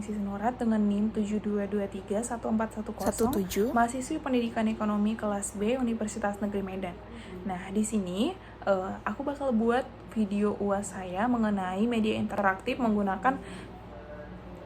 Sisi Nurat dengan NIM 72231410, mahasiswi Pendidikan Ekonomi kelas B Universitas Negeri Medan. Nah, di sini aku bakal buat video UAS saya mengenai media interaktif menggunakan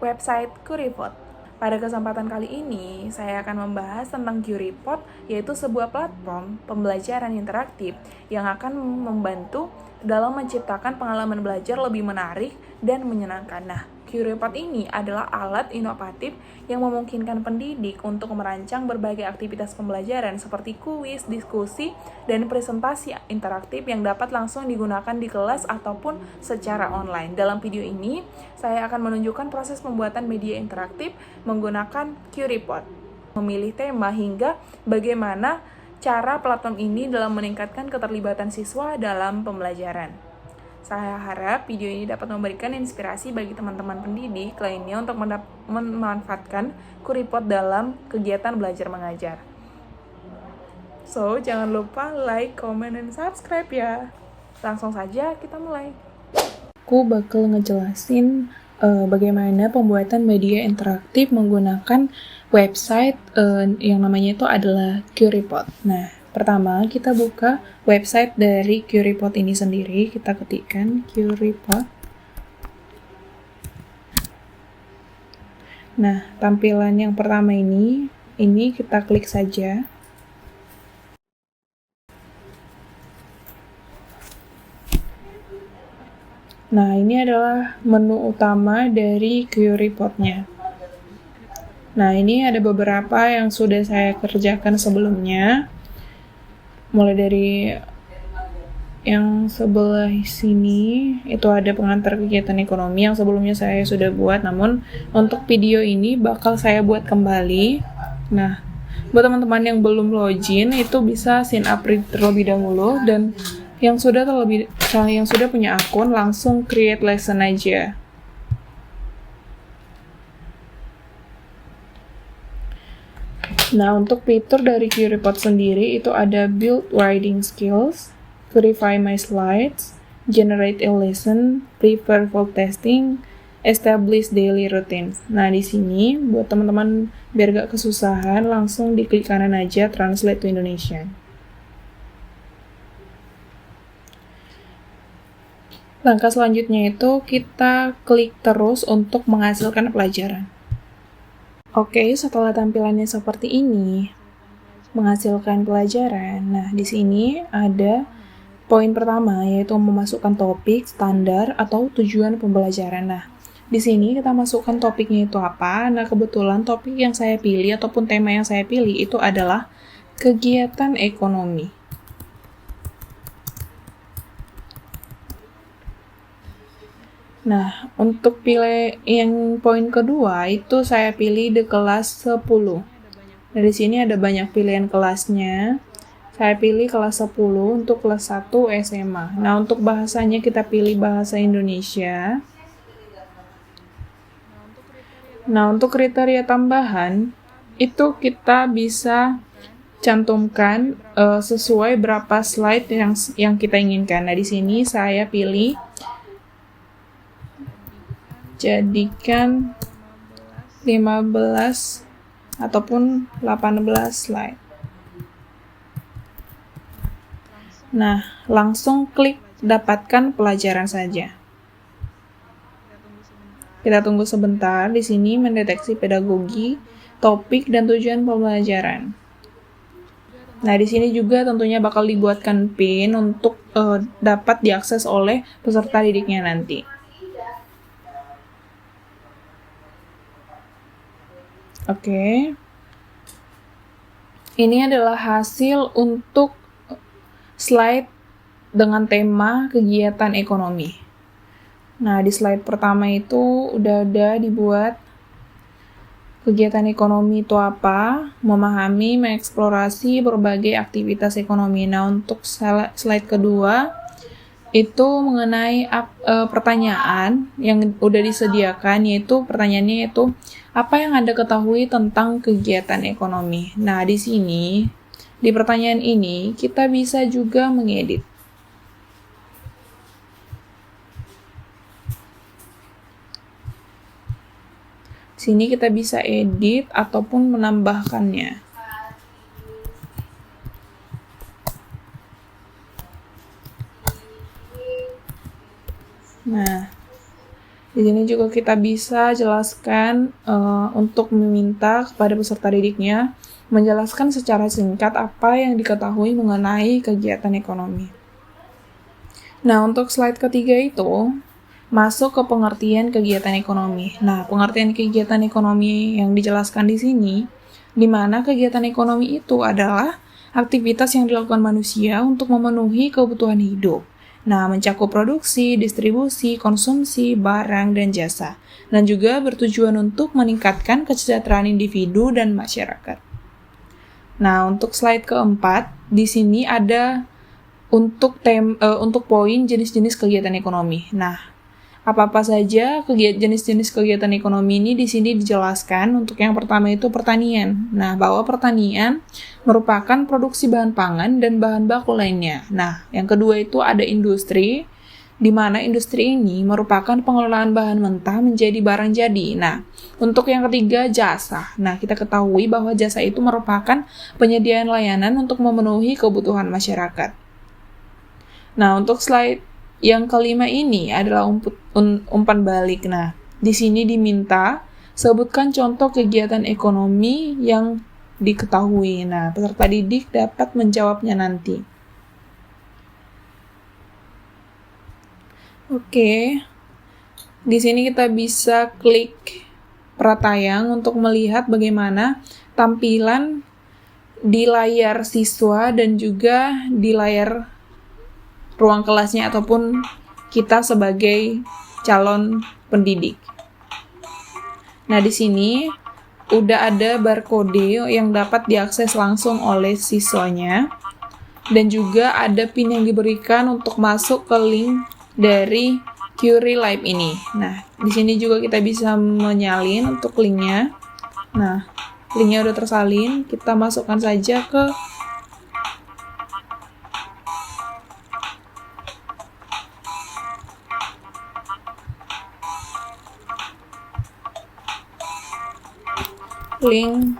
website QReport. Pada kesempatan kali ini, saya akan membahas tentang QReport, yaitu sebuah platform pembelajaran interaktif yang akan membantu dalam menciptakan pengalaman belajar lebih menarik dan menyenangkan. Nah, QReport ini adalah alat inovatif yang memungkinkan pendidik untuk merancang berbagai aktivitas pembelajaran seperti kuis, diskusi, dan presentasi interaktif yang dapat langsung digunakan di kelas ataupun secara online. Dalam video ini, saya akan menunjukkan proses pembuatan media interaktif menggunakan QReport, memilih tema hingga bagaimana cara platform ini dalam meningkatkan keterlibatan siswa dalam pembelajaran. Saya harap video ini dapat memberikan inspirasi bagi teman-teman pendidik lainnya untuk memanfaatkan QReport dalam kegiatan belajar mengajar. So, jangan lupa like, comment, dan subscribe ya. Langsung saja kita mulai. Aku bakal ngejelasin bagaimana pembuatan media interaktif menggunakan website yang namanya itu adalah QReport. Nah, pertama kita buka website dari QReport ini sendiri, kita ketikkan QReport. Nah, tampilan yang pertama ini kita klik saja. Nah, ini adalah menu utama dari QReport-nya. Nah, ini ada beberapa yang sudah saya kerjakan sebelumnya. Mulai dari yang sebelah sini, itu ada pengantar kegiatan ekonomi yang sebelumnya saya sudah buat, namun untuk video ini bakal saya buat kembali. Nah, buat teman-teman yang belum login, itu bisa sign up terlebih dahulu, dan yang sudah punya akun langsung create lesson aja. Nah, untuk fitur dari QReport sendiri itu ada build writing skills, verify my slides, generate a lesson, prepare for testing, establish daily routines. Nah, di sini buat teman-teman biar gak kesusahan, langsung diklik kanan aja translate to Indonesian. Langkah selanjutnya itu kita klik terus untuk menghasilkan pelajaran. Oke, setelah tampilannya seperti ini, menghasilkan pelajaran. Nah, di sini ada poin pertama, yaitu memasukkan topik, standar, atau tujuan pembelajaran. Nah, di sini kita masukkan topiknya itu apa. Nah, kebetulan topik yang saya pilih ataupun tema yang saya pilih itu adalah kegiatan ekonomi. Nah, untuk pilih yang poin kedua itu saya pilih di kelas 10. Nah, di sini ada banyak pilihan kelasnya. Saya pilih kelas 10 untuk kelas 1 SMA. Nah, untuk bahasanya kita pilih bahasa Indonesia. Nah, untuk kriteria tambahan itu kita bisa cantumkan sesuai berapa slide yang kita inginkan. Nah, di sini saya pilih jadikan 15 ataupun 18 slide. Nah, langsung klik dapatkan pelajaran saja. Kita tunggu sebentar, di sini mendeteksi pedagogi, topik, dan tujuan pembelajaran. Nah, di sini juga tentunya bakal dibuatkan pin untuk dapat diakses oleh peserta didiknya nanti. Oke. Ini adalah hasil untuk slide dengan tema kegiatan ekonomi. Nah, di slide pertama itu udah ada dibuat kegiatan ekonomi itu apa, memahami, mengeksplorasi berbagai aktivitas ekonomi. Nah, untuk slide kedua itu mengenai pertanyaan yang udah disediakan, yaitu pertanyaannya itu apa yang Anda ketahui tentang kegiatan ekonomi. Nah, di sini di pertanyaan ini kita bisa juga mengedit. Sini kita bisa edit ataupun menambahkannya. Nah, di sini juga kita bisa jelaskan untuk meminta kepada peserta didiknya menjelaskan secara singkat apa yang diketahui mengenai kegiatan ekonomi. Nah, untuk slide ketiga itu masuk ke pengertian kegiatan ekonomi. Nah, pengertian kegiatan ekonomi yang dijelaskan di sini, di mana kegiatan ekonomi itu adalah aktivitas yang dilakukan manusia untuk memenuhi kebutuhan hidup. Nah, mencakup produksi, distribusi, konsumsi, barang, dan jasa. Dan juga bertujuan untuk meningkatkan kesejahteraan individu dan masyarakat. Nah, untuk slide keempat, di sini ada untuk poin jenis-jenis kegiatan ekonomi. Nah, apa-apa saja jenis-jenis kegiatan ekonomi ini di sini dijelaskan. Untuk yang pertama itu pertanian. Nah, bahwa pertanian merupakan produksi bahan pangan dan bahan baku lainnya. Nah, yang kedua itu ada industri, di mana industri ini merupakan pengelolaan bahan mentah menjadi barang jadi. Nah, untuk yang ketiga jasa. Nah, kita ketahui bahwa jasa itu merupakan penyediaan layanan untuk memenuhi kebutuhan masyarakat. Nah, untuk slide yang kelima ini adalah umpan balik. Nah, di sini diminta sebutkan contoh kegiatan ekonomi yang diketahui. Nah, peserta didik dapat menjawabnya nanti. Oke. Di sini kita bisa klik pratayang untuk melihat bagaimana tampilan di layar siswa dan juga di layar ruang kelasnya ataupun kita sebagai calon pendidik. Nah, di sini udah ada barcode yang dapat diakses langsung oleh siswanya dan juga ada pin yang diberikan untuk masuk ke link dari Curie Live ini. Nah, di sini juga kita bisa menyalin untuk linknya. Nah, linknya udah tersalin, kita masukkan saja ke link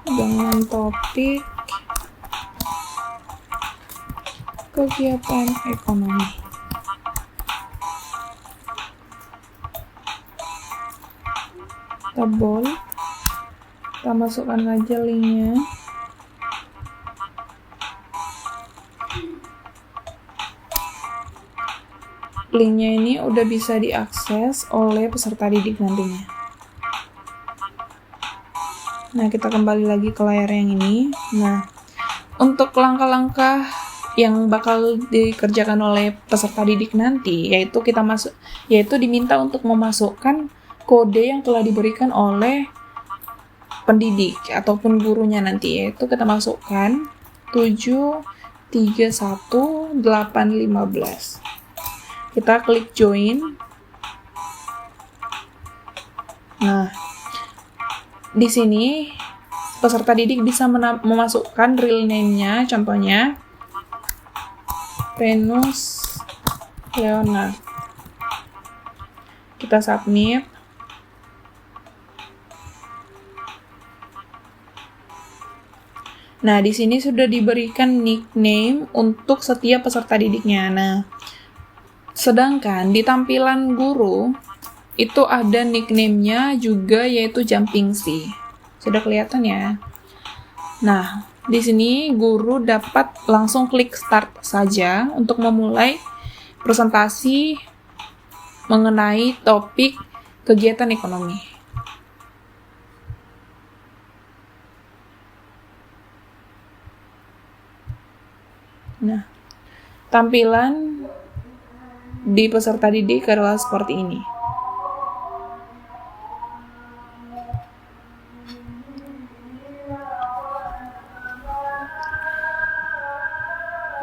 dengan topik kegiatan ekonomi. Kita bold, kita masukkan aja linknya. Linknya ini udah bisa diakses oleh peserta didik nantinya. Nah, kita kembali lagi ke layar yang ini. Nah, untuk langkah-langkah yang bakal dikerjakan oleh peserta didik nanti, yaitu diminta untuk memasukkan kode yang telah diberikan oleh pendidik ataupun gurunya nanti, yaitu kita masukkan 731-815. Kita klik join. Nah, di sini peserta didik bisa memasukkan real name-nya, contohnya Venus Leonard. Kita submit. Nah, di sini sudah diberikan nickname untuk setiap peserta didiknya. Nah, sedangkan di tampilan guru itu ada nickname-nya juga, yaitu Jumping C. Sudah kelihatan ya? Nah, di sini guru dapat langsung klik start saja untuk memulai presentasi mengenai topik kegiatan ekonomi. Nah, tampilan di peserta didik adalah seperti ini.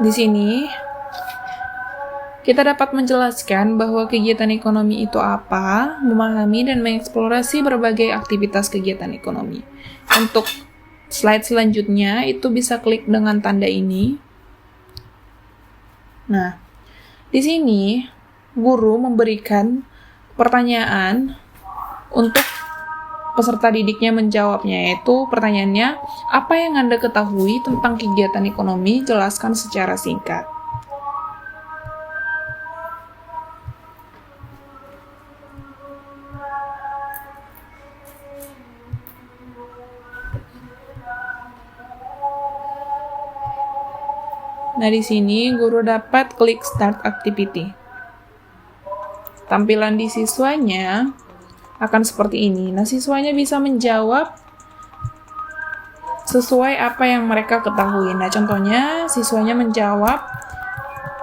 Di sini Kita dapat menjelaskan bahwa kegiatan ekonomi itu apa, memahami dan mengeksplorasi berbagai aktivitas kegiatan ekonomi. Untuk slide selanjutnya, itu bisa klik dengan tanda ini. Nah, di sini guru memberikan pertanyaan untuk peserta didiknya menjawabnya, yaitu pertanyaannya, apa yang Anda ketahui tentang kegiatan ekonomi? Jelaskan secara singkat. Nah, di sini guru dapat klik Start Activity. Tampilan di siswanya akan seperti ini. Nah, siswanya bisa menjawab sesuai apa yang mereka ketahui. Nah, contohnya siswanya menjawab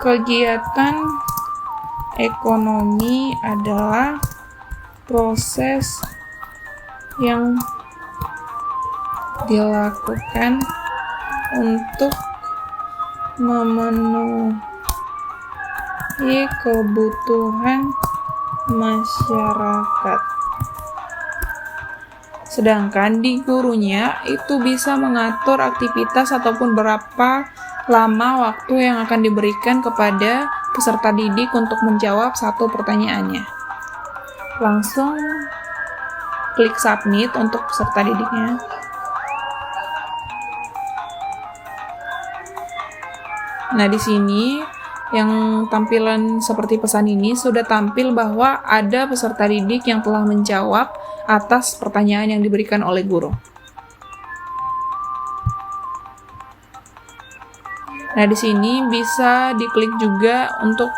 kegiatan ekonomi adalah proses yang dilakukan untuk memenuhi kebutuhan masyarakat. Sedangkan di gurunya itu bisa mengatur aktivitas ataupun berapa lama waktu yang akan diberikan kepada peserta didik untuk menjawab satu pertanyaannya. Langsung klik submit untuk peserta didiknya. Nah, di sini yang tampilan seperti pesan ini sudah tampil bahwa ada peserta didik yang telah menjawab atas pertanyaan yang diberikan oleh guru. Nah, di sini bisa diklik juga untuk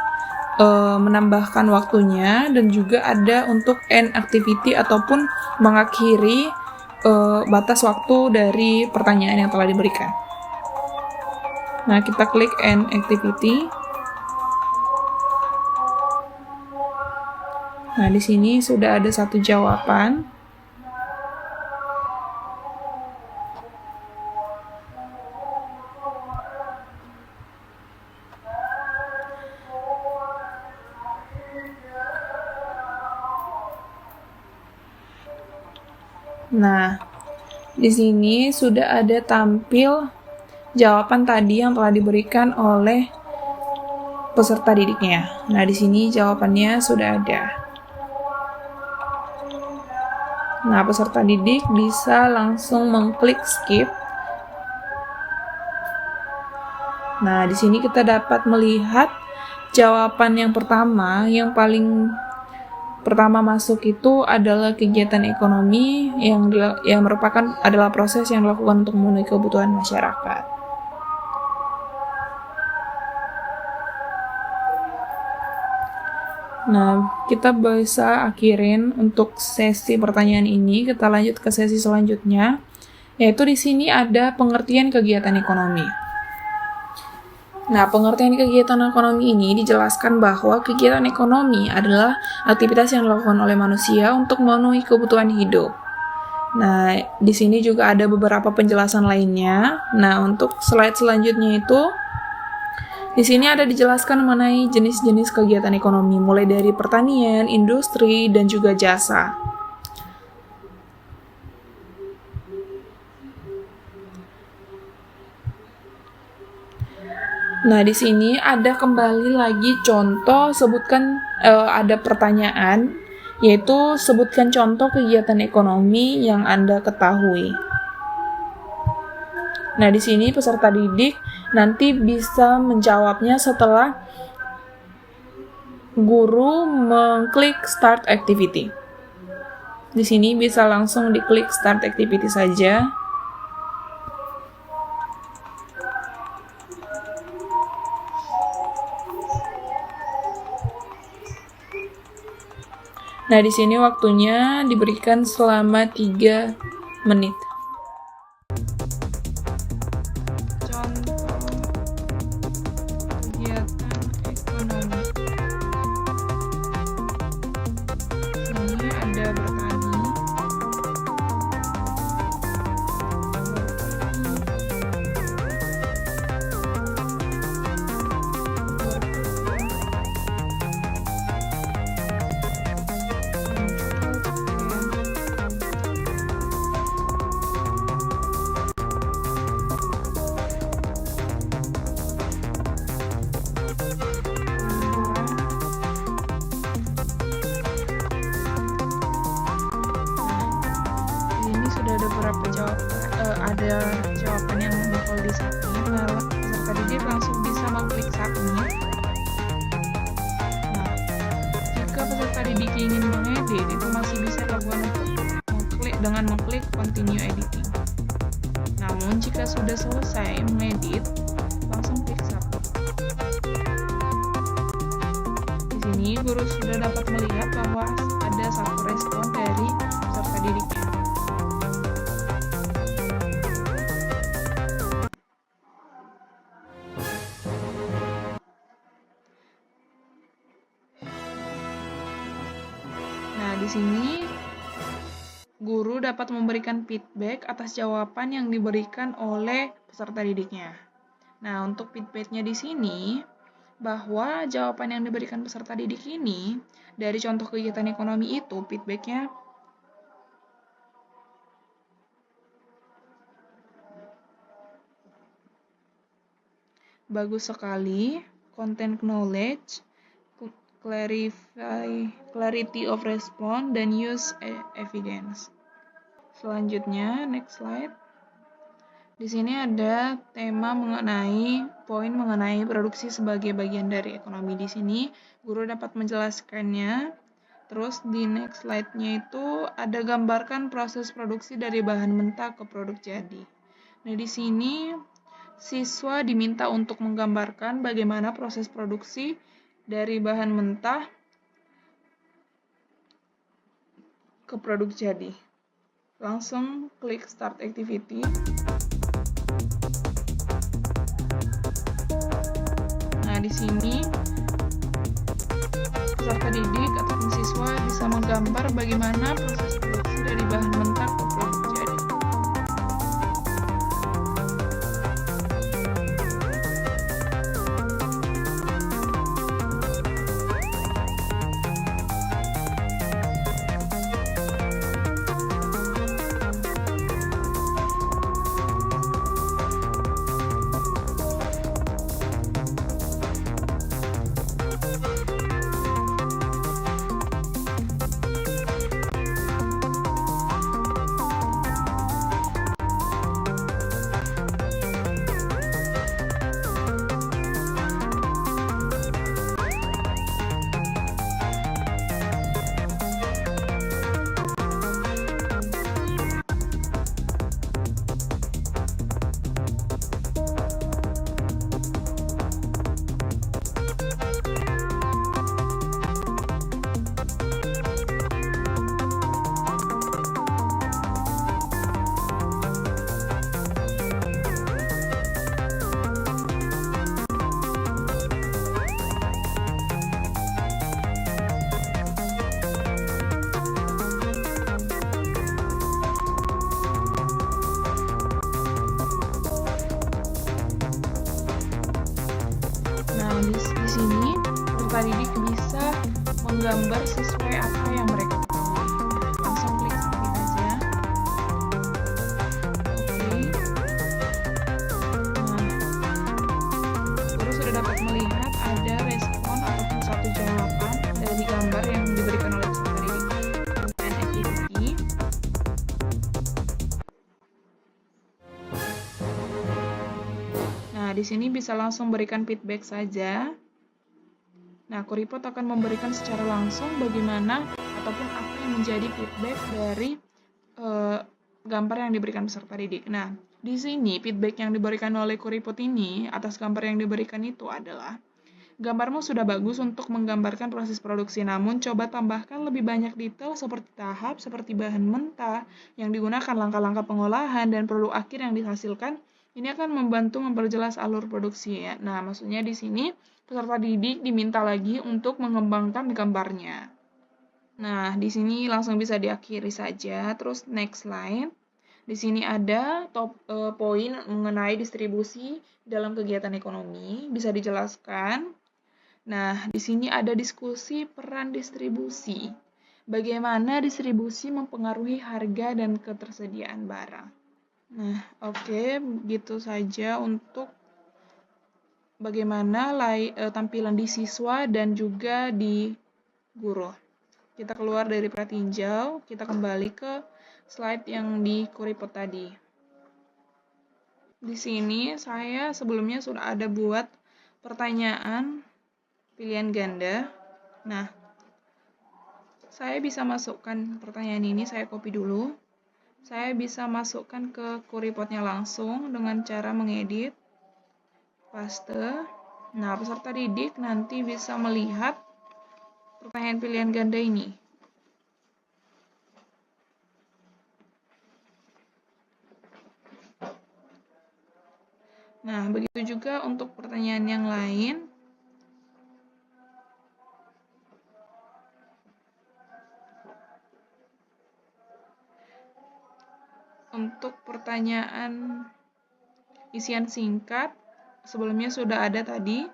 menambahkan waktunya, dan juga ada untuk end activity ataupun mengakhiri batas waktu dari pertanyaan yang telah diberikan. Nah, kita klik end activity. Nah, di sini sudah ada satu jawaban. Nah, di sini sudah ada tampil jawaban tadi yang telah diberikan oleh peserta didiknya. Nah, di sini jawabannya sudah ada. Nah, peserta didik bisa langsung mengklik skip. Nah, di sini kita dapat melihat jawaban yang pertama, yang paling pertama masuk itu adalah kegiatan ekonomi yang merupakan adalah proses yang dilakukan untuk memenuhi kebutuhan masyarakat. Nah, kita bisa akhirin untuk sesi pertanyaan ini. Kita lanjut ke sesi selanjutnya, yaitu di sini ada pengertian kegiatan ekonomi. Nah, pengertian kegiatan ekonomi ini dijelaskan bahwa kegiatan ekonomi adalah aktivitas yang dilakukan oleh manusia untuk memenuhi kebutuhan hidup. Nah, di sini juga ada beberapa penjelasan lainnya. Nah, untuk slide selanjutnya itu di sini ada dijelaskan mengenai jenis-jenis kegiatan ekonomi, mulai dari pertanian, industri, dan juga jasa. Nah, di sini ada kembali lagi contoh, ada pertanyaan, yaitu sebutkan contoh kegiatan ekonomi yang Anda ketahui. Nah, di sini peserta didik nanti bisa menjawabnya setelah guru mengklik Start Activity. Di sini bisa langsung diklik Start Activity saja. Nah, di sini waktunya diberikan selama 3 menit. ada jawaban yang bakal di-submit. Nah, peserta didik langsung bisa mengklik submit. Nah, jika peserta didik ingin mengedit, itu masih bisa dilakukan dengan mengklik continue editing. Namun, jika sudah selesai mengedit, langsung klik submit. Di sini, guru sudah dapat melihat bahwa ada satu respon dari peserta didiknya. Nah, di sini guru dapat memberikan feedback atas jawaban yang diberikan oleh peserta didiknya. Nah, untuk feedbacknya di sini, bahwa jawaban yang diberikan peserta didik ini, dari contoh kegiatan ekonomi itu, feedbacknya bagus sekali, content knowledge, clarity of response, dan use evidence. Selanjutnya, next slide. Di sini ada tema poin mengenai produksi sebagai bagian dari ekonomi. Di sini guru dapat menjelaskannya. Terus di next slide-nya itu ada gambarkan proses produksi dari bahan mentah ke produk jadi. Nah, di sini siswa diminta untuk menggambarkan bagaimana proses produksi dari bahan mentah ke produk jadi. Langsung klik start activity. Nah, di sini peserta didik ataupun siswa bisa menggambar bagaimana proses produksi dari bahan mentah ke produk jadi. Di sini peserta didik bisa menggambar sesuai apa yang mereka ketahui. Langsung klik submit aja. Oke. Nah, guru sudah dapat melihat ada respon ataupun satu jawaban dari gambar yang diberikan oleh peserta didik dan activity. Nah, di sini bisa langsung berikan feedback saja. Nah, Kuripot akan memberikan secara langsung bagaimana ataupun apa yang menjadi feedback dari gambar yang diberikan peserta didik. Nah, di sini feedback yang diberikan oleh Kuripot ini atas gambar yang diberikan itu adalah, gambarmu sudah bagus untuk menggambarkan proses produksi, namun coba tambahkan lebih banyak detail seperti tahap, seperti bahan mentah yang digunakan, langkah-langkah pengolahan, dan produk akhir yang dihasilkan. Ini akan membantu memperjelas alur produksi ya. Nah, maksudnya di sini peserta didik diminta lagi untuk mengembangkan gambarnya. Nah, di sini langsung bisa diakhiri saja. Terus next slide. Di sini ada poin mengenai distribusi dalam kegiatan ekonomi, bisa dijelaskan. Nah, di sini ada diskusi peran distribusi. Bagaimana distribusi mempengaruhi harga dan ketersediaan barang. Nah, oke, gitu saja untuk bagaimana tampilan di siswa dan juga di guru. Kita keluar dari pratinjau, kita kembali ke slide yang di Kuripot tadi. Di sini saya sebelumnya sudah ada buat pertanyaan pilihan ganda. Nah, saya bisa masukkan pertanyaan ini, saya copy dulu. Saya bisa masukkan ke Querypot-nya langsung dengan cara mengedit, paste. Nah, peserta didik nanti bisa melihat pertanyaan pilihan ganda ini. Nah, begitu juga untuk pertanyaan yang lain. Untuk pertanyaan isian singkat, sebelumnya sudah ada tadi,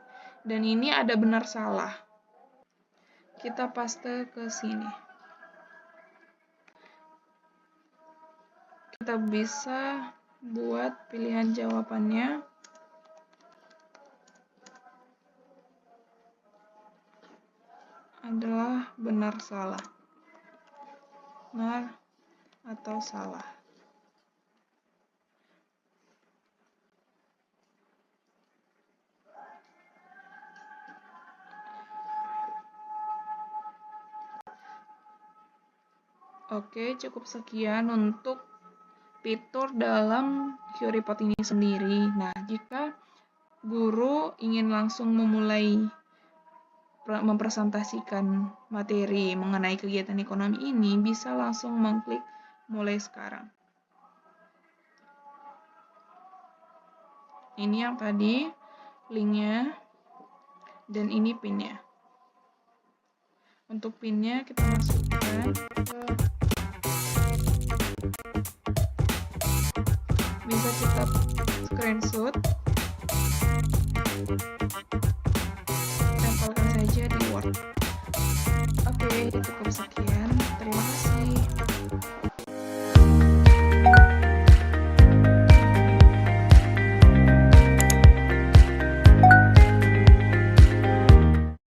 dan ini ada benar salah. Kita paste ke sini. Kita bisa buat pilihan jawabannya. Adalah benar salah. Benar atau salah. Oke, cukup sekian untuk fitur dalam Querypot ini sendiri. Nah, jika guru ingin langsung memulai mempresentasikan materi mengenai kegiatan ekonomi ini, bisa langsung mengklik mulai sekarang. Ini yang tadi linknya, dan ini pinnya. Untuk pinnya kita masukkan ke, bisa kita screenshot.